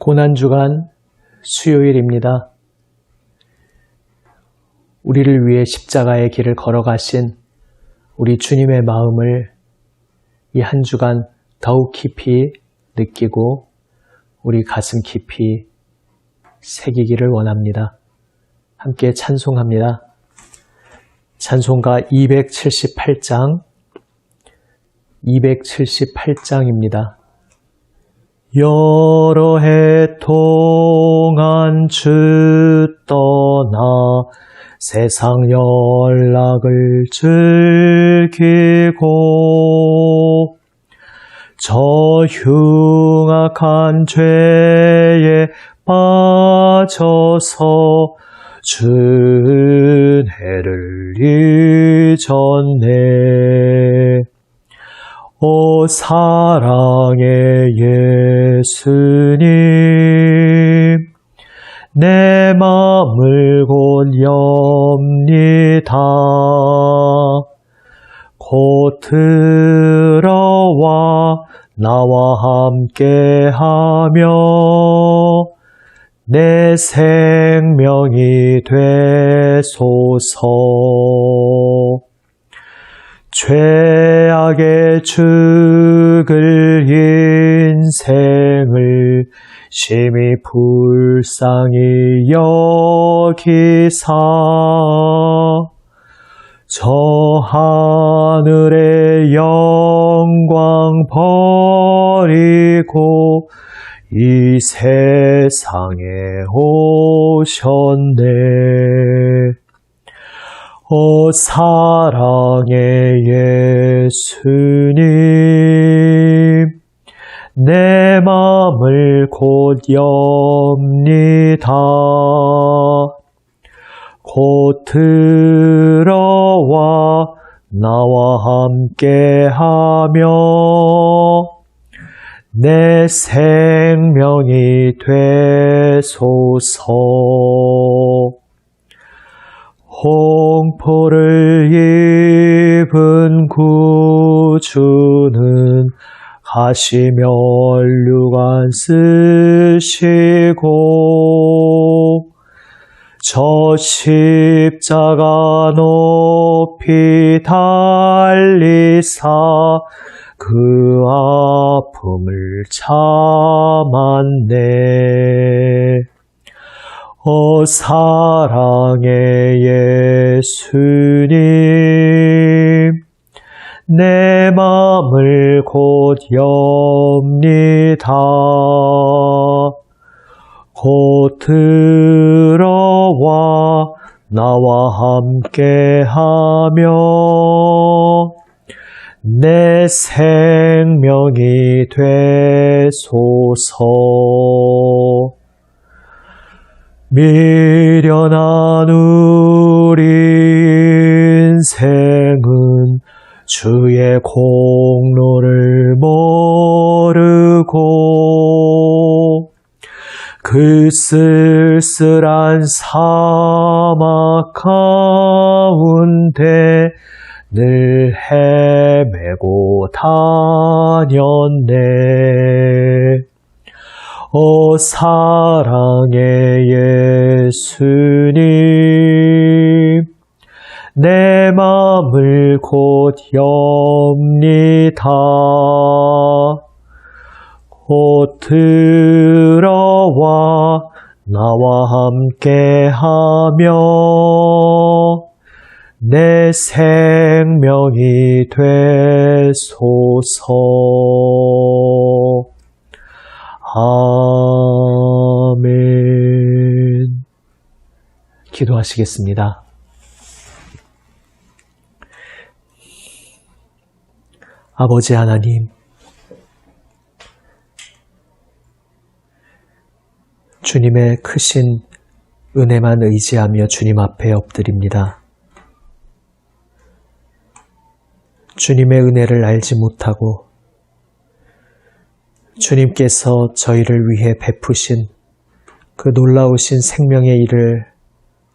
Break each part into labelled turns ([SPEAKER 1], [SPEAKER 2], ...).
[SPEAKER 1] 고난주간 수요일입니다. 우리를 위해 십자가의 길을 걸어가신 우리 주님의 마음을 이 한 주간 더욱 깊이 느끼고 우리 가슴 깊이 새기기를 원합니다. 함께 찬송합니다. 찬송가 278장입니다. 여러 해 동안 주 떠나 세상 연락을 즐기고 저 흉악한 죄에 빠져서 은혜를 잊었네. 오 사랑의 예수님, 내 마음을 곧 엽니다. 곧 들어와 나와 함께하며 내 생명이 되소서. 죄악의 죽을 인생을 심히 불쌍히 여기사 저 하늘의 영광 버리고 이 세상에 오셨네. 오 사랑의 예수님, 내 마음을 곧 엽니다. 곧 들어와 나와 함께하며 내 생명이 되소서. 홍포를 입은 구주는 가시면류관 쓰시고 저 십자가 높이 달리사 그 아픔을 참았네. 오 사랑의 예수님, 내 마음을 곧 엽니다. 곧 들어와 나와 함께하며 내 생명이 되소서. 미련한 우리 인생은 주의 공로를 모르고 그 쓸쓸한 사막 가운데 늘 헤매고 다녔네. 오 사랑의 예수님, 내 마음을 곧 엽니다. 곧 들어와 나와 함께하며 내 생명이 되소서. 아멘. 기도하시겠습니다. 아버지 하나님, 주님의 크신 은혜만 의지하며 주님 앞에 엎드립니다. 주님의 은혜를 알지 못하고 주님께서 저희를 위해 베푸신 그 놀라우신 생명의 일을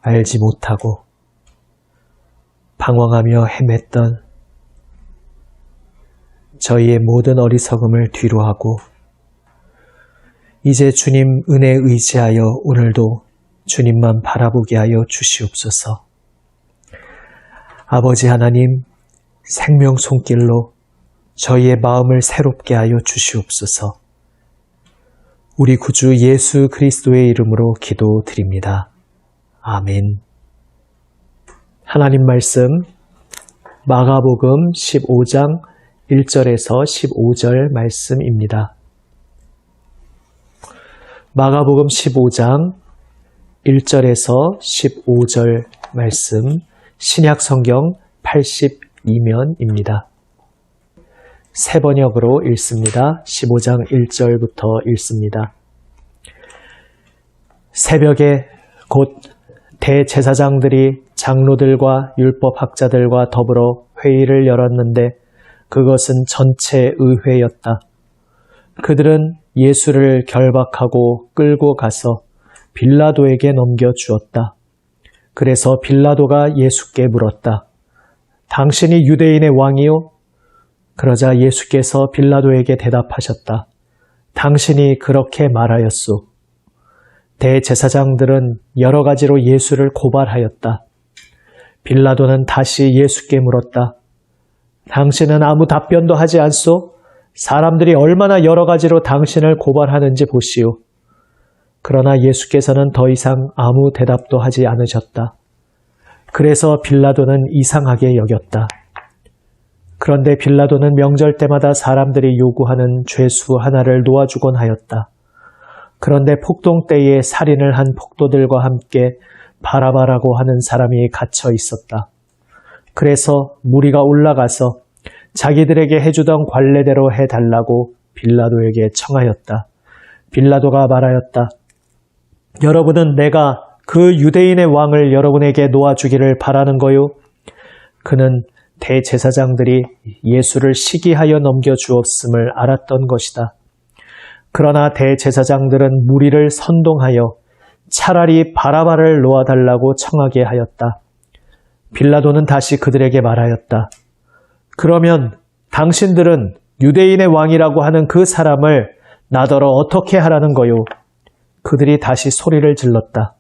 [SPEAKER 1] 알지 못하고 방황하며 헤맸던 저희의 모든 어리석음을 뒤로하고 이제 주님 은혜에 의지하여 오늘도 주님만 바라보게 하여 주시옵소서. 아버지 하나님, 생명 손길로 저희의 마음을 새롭게 하여 주시옵소서. 우리 구주 예수 그리스도의 이름으로 기도드립니다. 아멘. 하나님 말씀 마가복음 15장 1절에서 15절 말씀입니다. 마가복음 15장 1절에서 15절 말씀, 신약성경 82면입니다. 새 번역으로 읽습니다. 15장 1절부터 읽습니다. 새벽에 곧 대제사장들이 장로들과 율법학자들과 더불어 회의를 열었는데 그것은 전체 의회였다. 그들은 예수를 결박하고 끌고 가서 빌라도에게 넘겨주었다. 그래서 빌라도가 예수께 물었다. 당신이 유대인의 왕이요? 그러자 예수께서 빌라도에게 대답하셨다. 당신이 그렇게 말하였소. 대제사장들은 여러 가지로 예수를 고발하였다. 빌라도는 다시 예수께 물었다. 당신은 아무 답변도 하지 않소? 사람들이 얼마나 여러 가지로 당신을 고발하는지 보시오. 그러나 예수께서는 더 이상 아무 대답도 하지 않으셨다. 그래서 빌라도는 이상하게 여겼다. 그런데 빌라도는 명절 때마다 사람들이 요구하는 죄수 하나를 놓아주곤 하였다. 그런데 폭동 때에 살인을 한 폭도들과 함께 바라바라고 하는 사람이 갇혀 있었다. 그래서 무리가 올라가서 자기들에게 해주던 관례대로 해달라고 빌라도에게 청하였다. 빌라도가 말하였다. 여러분은 내가 그 유대인의 왕을 여러분에게 놓아주기를 바라는 거요? 그는 대제사장들이 예수를 시기하여 넘겨주었음을 알았던 것이다. 그러나 대제사장들은 무리를 선동하여 차라리 바라바를 놓아달라고 청하게 하였다. 빌라도는 다시 그들에게 말하였다. 그러면 당신들은 유대인의 왕이라고 하는 그 사람을 나더러 어떻게 하라는 거요? 그들이 다시 소리를 질렀다.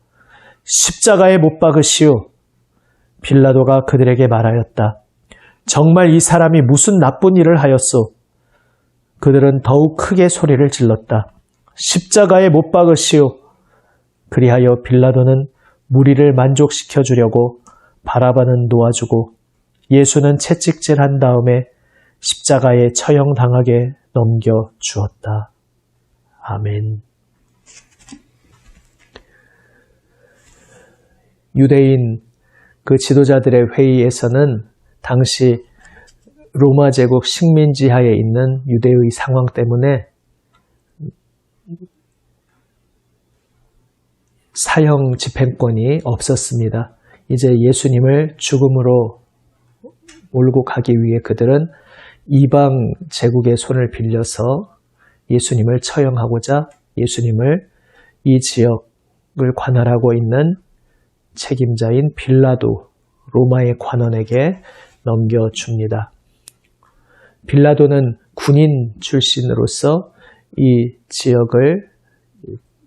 [SPEAKER 1] 십자가에 못 박으시오. 빌라도가 그들에게 말하였다. 정말 이 사람이 무슨 나쁜 일을 하였소? 그들은 더욱 크게 소리를 질렀다. 십자가에 못 박으시오. 그리하여 빌라도는 무리를 만족시켜 주려고 바라바는 놓아주고 예수는 채찍질한 다음에 십자가에 처형당하게 넘겨주었다. 아멘. 유대인 그 지도자들의 회의에서는 당시 로마 제국 식민지하에 있는 유대의 상황 때문에 사형 집행권이 없었습니다. 이제 예수님을 죽음으로 몰고 가기 위해 그들은 이방 제국의 손을 빌려서 예수님을 처형하고자 예수님을 이 지역을 관할하고 있는 책임자인 빌라도 로마의 관원에게 넘겨줍니다. 빌라도는 군인 출신으로서 이 지역을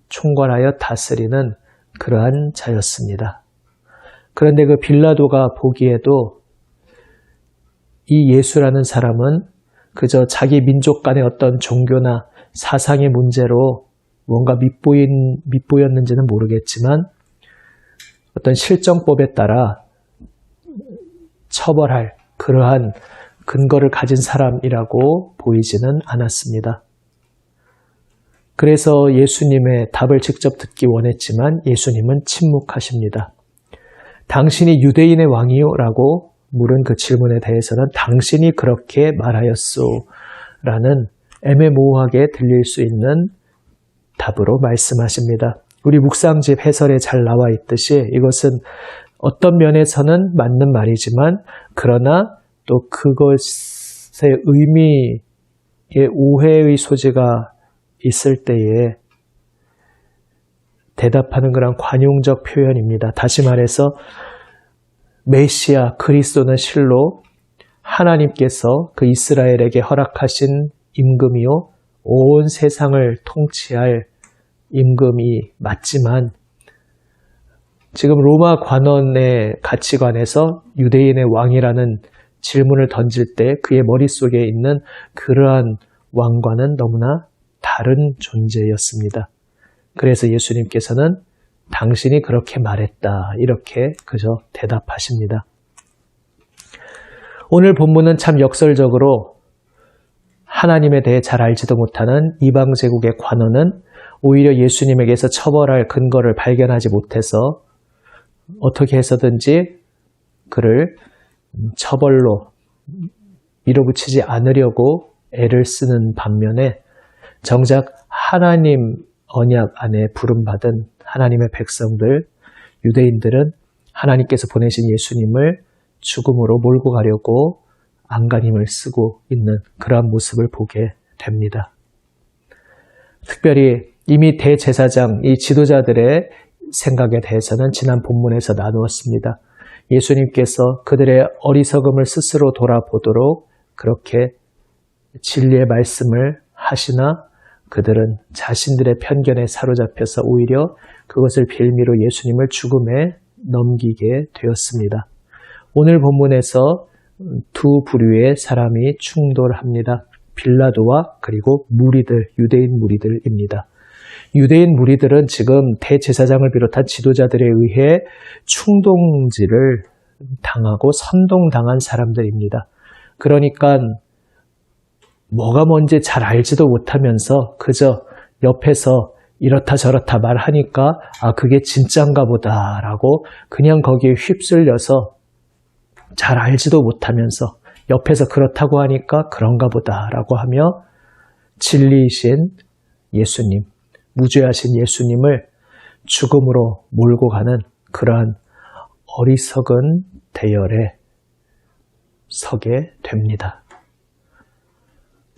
[SPEAKER 1] 총괄하여 다스리는 그러한 자였습니다. 그런데 그 빌라도가 보기에도 이 예수라는 사람은 그저 자기 민족 간의 어떤 종교나 사상의 문제로 뭔가 밉보였는지는 모르겠지만 어떤 실정법에 따라 처벌할 그러한 근거를 가진 사람이라고 보이지는 않았습니다. 그래서 예수님의 답을 직접 듣기 원했지만 예수님은 침묵하십니다. 당신이 유대인의 왕이요? 라고 물은 그 질문에 대해서는 당신이 그렇게 말하였소 라는 애매모호하게 들릴 수 있는 답으로 말씀하십니다. 우리 묵상집 해설에 잘 나와 있듯이 이것은 어떤 면에서는 맞는 말이지만 그러나 또 그것의 의미의 오해의 소지가 있을 때에 대답하는 그런 관용적 표현입니다. 다시 말해서 메시아 그리스도는 실로 하나님께서 그 이스라엘에게 허락하신 임금이요 온 세상을 통치할 임금이 맞지만 지금 로마 관원의 가치관에서 유대인의 왕이라는 질문을 던질 때 그의 머릿속에 있는 그러한 왕과는 너무나 다른 존재였습니다. 그래서 예수님께서는 당신이 그렇게 말했다 이렇게 그저 대답하십니다. 오늘 본문은 참 역설적으로 하나님에 대해 잘 알지도 못하는 이방 제국의 관원은 오히려 예수님에게서 처벌할 근거를 발견하지 못해서 어떻게 해서든지 그를 처벌로 밀어붙이지 않으려고 애를 쓰는 반면에 정작 하나님 언약 안에 부름받은 하나님의 백성들, 유대인들은 하나님께서 보내신 예수님을 죽음으로 몰고 가려고 안간힘을 쓰고 있는 그러한 모습을 보게 됩니다. 특별히 이미 대제사장, 이 지도자들의 생각에 대해서는 지난 본문에서 나누었습니다. 예수님께서 그들의 어리석음을 스스로 돌아보도록 그렇게 진리의 말씀을 하시나 그들은 자신들의 편견에 사로잡혀서 오히려 그것을 빌미로 예수님을 죽음에 넘기게 되었습니다. 오늘 본문에서 두 부류의 사람이 충돌합니다. 빌라도와 그리고 무리들, 유대인 무리들입니다. 유대인 무리들은 지금 대제사장을 비롯한 지도자들에 의해 충동질을 당하고 선동당한 사람들입니다. 그러니까 뭐가 뭔지 잘 알지도 못하면서 그저 옆에서 이렇다 저렇다 말하니까 아 그게 진짠가 보다라고 그냥 거기에 휩쓸려서 잘 알지도 못하면서 옆에서 그렇다고 하니까 그런가 보다라고 하며 진리이신 예수님, 무죄하신 예수님을 죽음으로 몰고 가는 그러한 어리석은 대열에 서게 됩니다.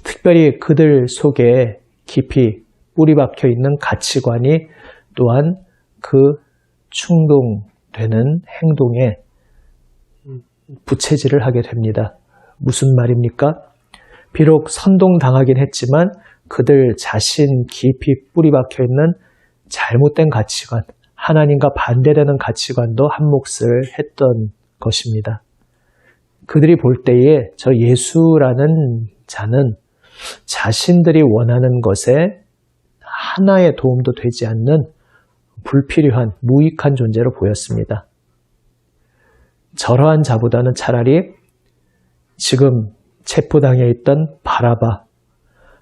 [SPEAKER 1] 특별히 그들 속에 깊이 뿌리 박혀 있는 가치관이 또한 그 충동되는 행동에 부채질을 하게 됩니다. 무슨 말입니까? 비록 선동당하긴 했지만 그들 자신 깊이 뿌리 박혀 있는 잘못된 가치관, 하나님과 반대되는 가치관도 한 몫을 했던 것입니다. 그들이 볼 때에 저 예수라는 자는 자신들이 원하는 것에 하나의 도움도 되지 않는 불필요한 무익한 존재로 보였습니다. 저러한 자보다는 차라리 지금 체포당해 있던 바라바,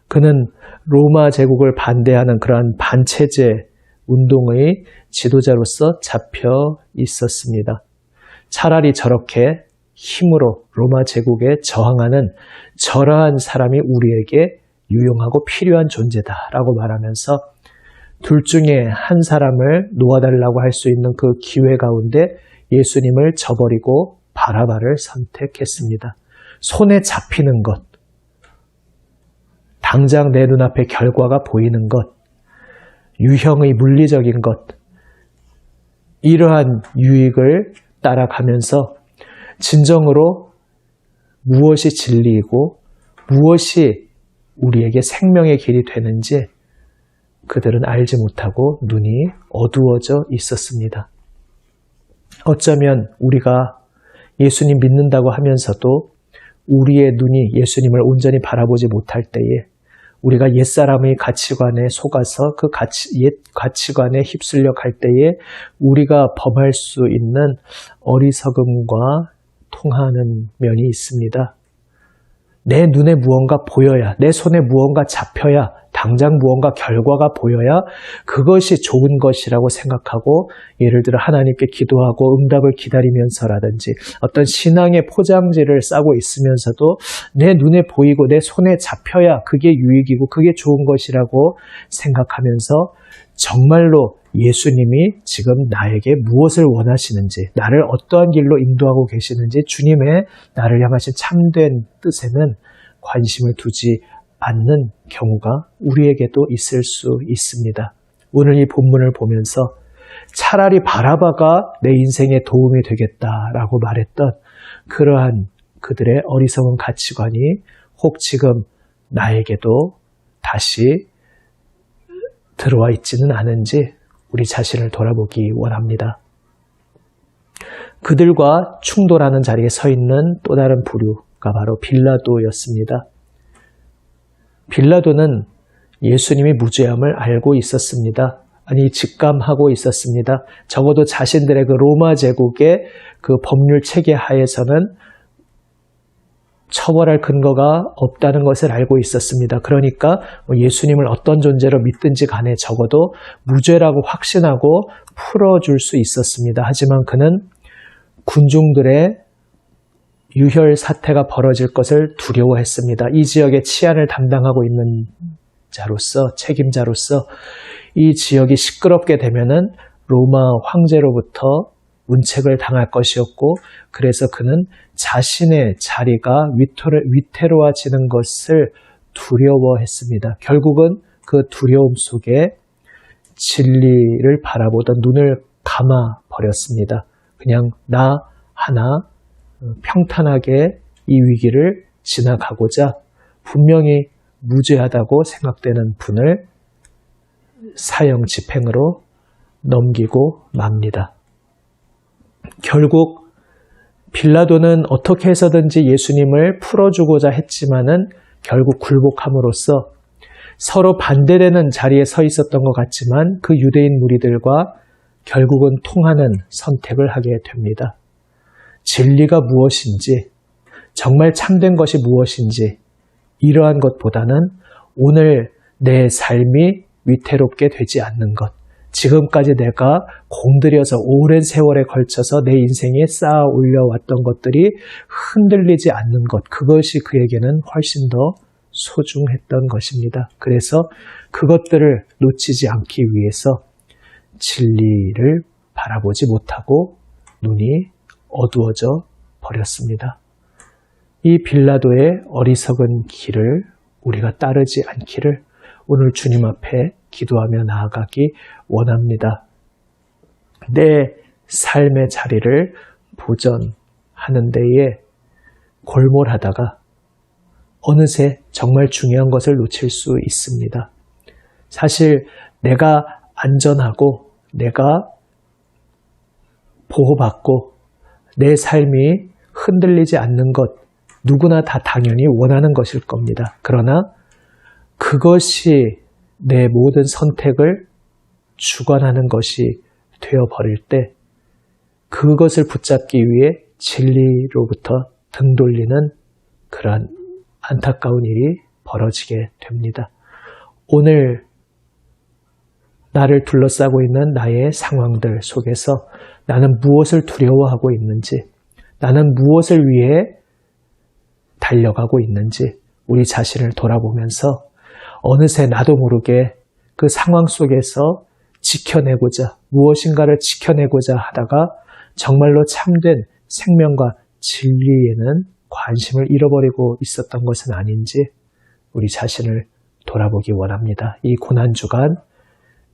[SPEAKER 1] 그는 로마 제국을 반대하는 그러한 반체제 운동의 지도자로서 잡혀 있었습니다. 차라리 저렇게 힘으로 로마 제국에 저항하는 저러한 사람이 우리에게 유용하고 필요한 존재다라고 말하면서 둘 중에 한 사람을 놓아달라고 할 수 있는 그 기회 가운데 예수님을 저버리고 바라바를 선택했습니다. 손에 잡히는 것, 당장 내 눈앞에 결과가 보이는 것, 유형의 물리적인 것, 이러한 유익을 따라가면서 진정으로 무엇이 진리이고 무엇이 우리에게 생명의 길이 되는지 그들은 알지 못하고 눈이 어두워져 있었습니다. 어쩌면 우리가 예수님 믿는다고 하면서도 우리의 눈이 예수님을 온전히 바라보지 못할 때에 우리가 옛사람의 가치관에 속아서 그 옛 가치관에 휩쓸려 갈 때에 우리가 범할 수 있는 어리석음과 통하는 면이 있습니다. 내 눈에 무언가 보여야, 내 손에 무언가 잡혀야, 당장 무언가 결과가 보여야 그것이 좋은 것이라고 생각하고 예를 들어 하나님께 기도하고 응답을 기다리면서라든지 어떤 신앙의 포장지를 싸고 있으면서도 내 눈에 보이고 내 손에 잡혀야 그게 유익이고 그게 좋은 것이라고 생각하면서 정말로 예수님이 지금 나에게 무엇을 원하시는지, 나를 어떠한 길로 인도하고 계시는지 주님의 나를 향하신 참된 뜻에는 관심을 두지 않는 경우가 우리에게도 있을 수 있습니다. 오늘 이 본문을 보면서 차라리 바라바가 내 인생에 도움이 되겠다라고 말했던 그러한 그들의 어리석은 가치관이 혹 지금 나에게도 다시 들어와 있지는 않은지 우리 자신을 돌아보기 원합니다. 그들과 충돌하는 자리에 서 있는 또 다른 부류가 바로 빌라도였습니다. 빌라도는 예수님이 무죄함을 알고 있었습니다. 아니, 직감하고 있었습니다. 적어도 자신들의 그 로마 제국의 그 법률 체계 하에서는 처벌할 근거가 없다는 것을 알고 있었습니다. 그러니까 예수님을 어떤 존재로 믿든지 간에 적어도 무죄라고 확신하고 풀어줄 수 있었습니다. 하지만 그는 군중들의 유혈 사태가 벌어질 것을 두려워했습니다. 이 지역의 치안을 담당하고 있는 자로서, 책임자로서 이 지역이 시끄럽게 되면은 로마 황제로부터 문책을 당할 것이었고, 그래서 그는 자신의 자리가 위태로워지는 것을 두려워했습니다. 결국은 그 두려움 속에 진리를 바라보던 눈을 감아 버렸습니다. 그냥 나 하나 평탄하게 이 위기를 지나가고자 분명히 무죄하다고 생각되는 분을 사형 집행으로 넘기고 맙니다. 결국 빌라도는 어떻게 해서든지 예수님을 풀어주고자 했지만은 결국 굴복함으로써 서로 반대되는 자리에 서 있었던 것 같지만 그 유대인 무리들과 결국은 통하는 선택을 하게 됩니다. 진리가 무엇인지, 정말 참된 것이 무엇인지, 이러한 것보다는 오늘 내 삶이 위태롭게 되지 않는 것, 지금까지 내가 공들여서 오랜 세월에 걸쳐서 내 인생에 쌓아 올려왔던 것들이 흔들리지 않는 것, 그것이 그에게는 훨씬 더 소중했던 것입니다. 그래서 그것들을 놓치지 않기 위해서 진리를 바라보지 못하고 눈이 어두워져 버렸습니다. 이 빌라도의 어리석은 길을 우리가 따르지 않기를 오늘 주님 앞에 기도하며 나아가기 원합니다. 내 삶의 자리를 보전하는 데에 골몰하다가 어느새 정말 중요한 것을 놓칠 수 있습니다. 사실 내가 안전하고 내가 보호받고 내 삶이 흔들리지 않는 것, 누구나 다 당연히 원하는 것일 겁니다. 그러나 그것이 내 모든 선택을 주관하는 것이 되어버릴 때 그것을 붙잡기 위해 진리로부터 등 돌리는 그러한 안타까운 일이 벌어지게 됩니다. 오늘 나를 둘러싸고 있는 나의 상황들 속에서 나는 무엇을 두려워하고 있는지, 나는 무엇을 위해 달려가고 있는지 우리 자신을 돌아보면서 어느새 나도 모르게 그 상황 속에서 지켜내고자, 무엇인가를 지켜내고자 하다가 정말로 참된 생명과 진리에는 관심을 잃어버리고 있었던 것은 아닌지 우리 자신을 돌아보기 원합니다. 이 고난주간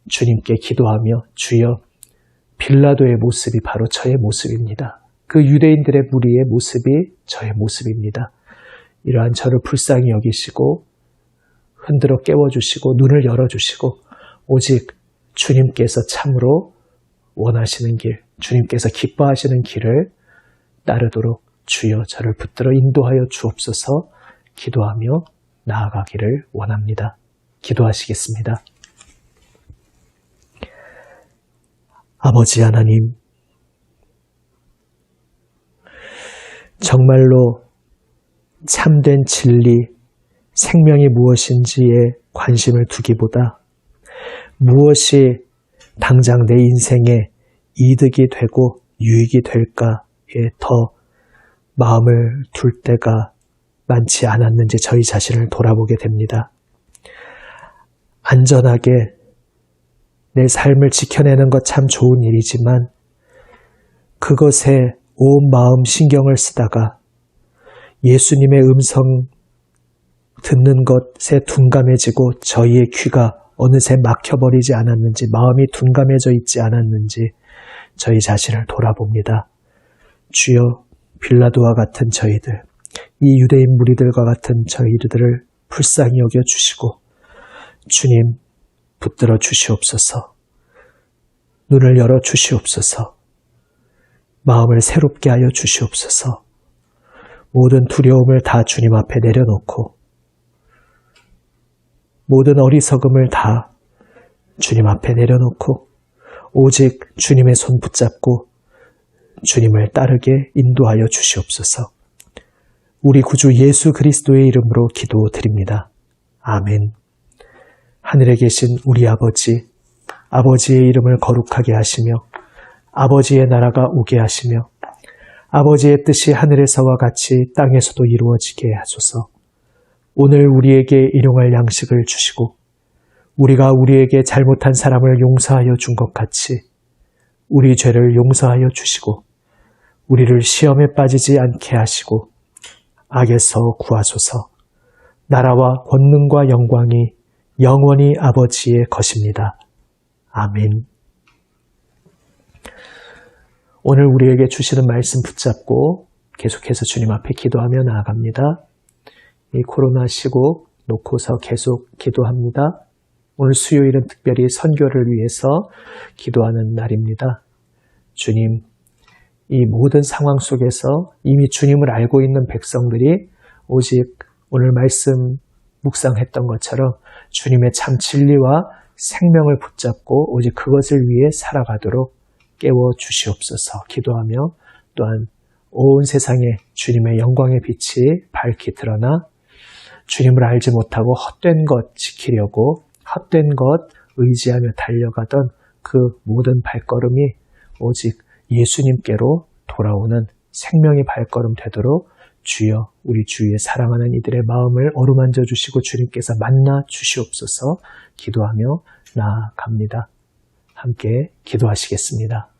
[SPEAKER 1] 주님께 기도하며 주여, 빌라도의 모습이 바로 저의 모습입니다. 그 유대인들의 무리의 모습이 저의 모습입니다. 이러한 저를 불쌍히 여기시고 흔들어 깨워주시고 눈을 열어주시고 오직 주님께서 참으로 원하시는 길, 주님께서 기뻐하시는 길을 따르도록 주여 저를 붙들어 인도하여 주옵소서 기도하며 나아가기를 원합니다. 기도하시겠습니다. 아버지 하나님, 정말로 참된 진리, 생명이 무엇인지에 관심을 두기보다 무엇이 당장 내 인생에 이득이 되고 유익이 될까에 더 마음을 둘 때가 많지 않았는지 저희 자신을 돌아보게 됩니다. 안전하게 내 삶을 지켜내는 것 참 좋은 일이지만 그것에 온 마음 신경을 쓰다가 예수님의 음성 듣는 것에 둔감해지고 저희의 귀가 어느새 막혀버리지 않았는지, 마음이 둔감해져 있지 않았는지 저희 자신을 돌아봅니다. 주여, 빌라도와 같은 저희들, 이 유대인 무리들과 같은 저희들을 불쌍히 여겨주시고 주님, 붙들어 주시옵소서. 눈을 열어 주시옵소서. 마음을 새롭게 하여 주시옵소서. 모든 두려움을 다 주님 앞에 내려놓고 모든 어리석음을 다 주님 앞에 내려놓고 오직 주님의 손 붙잡고 주님을 따르게 인도하여 주시옵소서. 우리 구주 예수 그리스도의 이름으로 기도드립니다. 아멘. 하늘에 계신 우리 아버지, 아버지의 이름을 거룩하게 하시며 아버지의 나라가 오게 하시며 아버지의 뜻이 하늘에서와 같이 땅에서도 이루어지게 하소서. 오늘 우리에게 일용할 양식을 주시고 우리가 우리에게 잘못한 사람을 용서하여 준 것 같이 우리 죄를 용서하여 주시고 우리를 시험에 빠지지 않게 하시고 악에서 구하소서. 나라와 권능과 영광이 영원히 아버지의 것입니다. 아멘. 오늘 우리에게 주시는 말씀 붙잡고 계속해서 주님 앞에 기도하며 나아갑니다. 이 코로나 시국 놓고서 계속 기도합니다. 오늘 수요일은 특별히 선교를 위해서 기도하는 날입니다. 주님, 이 모든 상황 속에서 이미 주님을 알고 있는 백성들이 오직 오늘 말씀 묵상했던 것처럼 주님의 참 진리와 생명을 붙잡고 오직 그것을 위해 살아가도록 깨워 주시옵소서. 기도하며 또한 온 세상에 주님의 영광의 빛이 밝히 드러나 주님을 알지 못하고 헛된 것 지키려고 헛된 것 의지하며 달려가던 그 모든 발걸음이 오직 예수님께로 돌아오는 생명의 발걸음 되도록 주여 우리 주위에 사랑하는 이들의 마음을 어루만져 주시고 주님께서 만나 주시옵소서. 기도하며 나아갑니다. 함께 기도하시겠습니다.